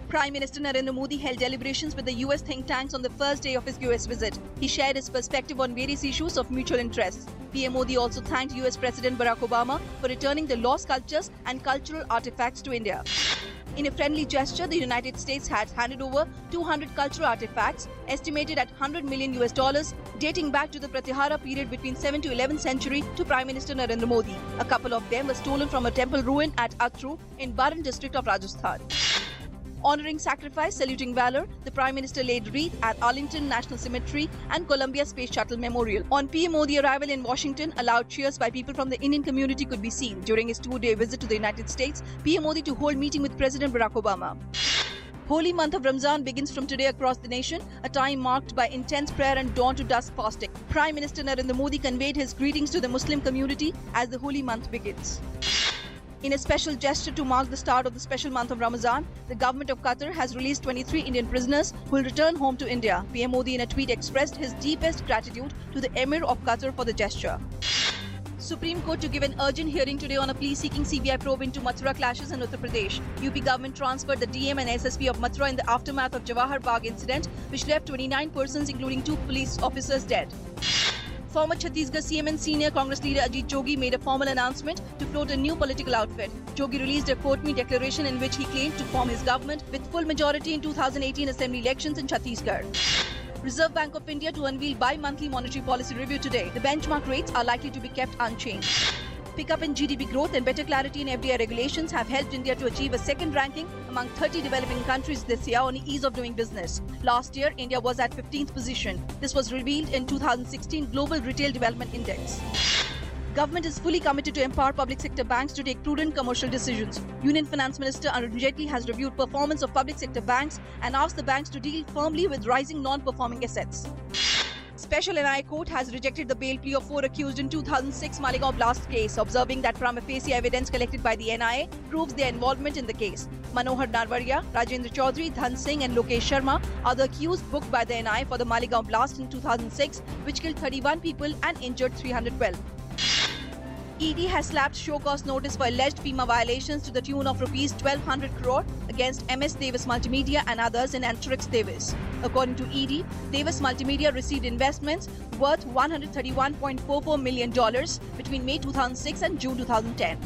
Prime Minister Narendra Modi held deliberations with the US think tanks on the first day of his US visit. He shared his perspective on various issues of mutual interest. PM Modi also thanked US President Barack Obama for returning the lost sculptures and cultural artifacts to India. In a friendly gesture, the United States had handed over 200 cultural artifacts, estimated at $100 million, dating back to the Pratihara period between 7th to 11th century to Prime Minister Narendra Modi. A couple of them were stolen from a temple ruin at Atru in Baran district of Rajasthan. Honoring sacrifice, saluting valor, the Prime Minister laid wreath at Arlington National Cemetery and Columbia Space Shuttle Memorial. On PM Modi arrival in Washington, a loud cheers by people from the Indian community could be seen. During his 2-day visit to the United States, PM Modi to hold meeting with President Barack Obama. Holy month of Ramzan begins from today across the nation, a time marked by intense prayer and dawn to dusk fasting. Prime Minister Narendra Modi conveyed his greetings to the Muslim community as the holy month begins. In a special gesture to mark the start of the special month of Ramadan, the government of Qatar has released 23 Indian prisoners who will return home to India. PM Modi in a tweet expressed his deepest gratitude to the Emir of Qatar for the gesture. Supreme Court to give an urgent hearing today on a plea seeking CBI probe into Mathura clashes in Uttar Pradesh. UP government transferred the DM and SSP of Mathura in the aftermath of Jawahar Bagh incident, which left 29 persons including 2 police officers dead. Former Chhattisgarh CM and senior Congress leader Ajit Jogi made a formal announcement to float a new political outfit. Jogi released a quote-me declaration in which he claimed to form his government with full majority in 2018 assembly elections in Chhattisgarh. Reserve Bank of India to unveil bi-monthly monetary policy review today. The benchmark rates are likely to be kept unchanged. Pickup in GDP growth and better clarity in FDI regulations have helped India to achieve a second ranking among 30 developing countries this year on ease of doing business. Last year, India was at 15th position. This was revealed in 2016 Global Retail Development Index. Government is fully committed to empower public sector banks to take prudent commercial decisions. Union Finance Minister Arun Jaitley has reviewed performance of public sector banks and asked the banks to deal firmly with rising non-performing assets. Special NIA court has rejected the bail plea of 4 accused in 2006 Malegaon blast case, observing that prima facie evidence collected by the NIA proves their involvement in the case. Manohar Narwadia, Rajendra Chaudhary, Dhan Singh and Lokesh Sharma are the accused booked by the NIA for the Malegaon blast in 2006, which killed 31 people and injured 312. ED has slapped show cause notice for alleged FEMA violations to the tune of Rs 1200 crore against MS Davis Multimedia and others in Antrix Davis. According to ED, Davis Multimedia received investments worth $131.44 million between May 2006 and June 2010.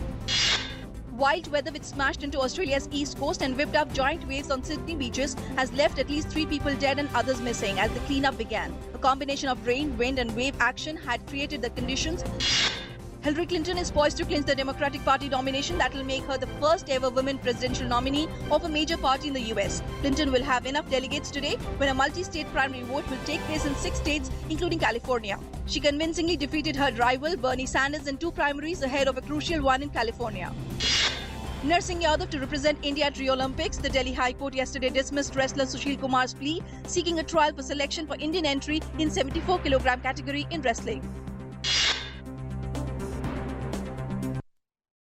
Wild weather which smashed into Australia's east coast and whipped up giant waves on Sydney beaches has left at least 3 people dead and others missing as the cleanup began. A combination of rain, wind and wave action had created the conditions. Hillary Clinton is poised to clinch the Democratic Party nomination that will make her the first ever woman presidential nominee of a major party in the US. Clinton will have enough delegates today when a multi-state primary vote will take place in 6 states, including California. She convincingly defeated her rival Bernie Sanders in 2 primaries ahead of a crucial one in California. Narsingh Yadav to represent India at Rio Olympics. The Delhi High Court yesterday dismissed wrestler Sushil Kumar's plea, seeking a trial for selection for Indian entry in 74 kg category in wrestling.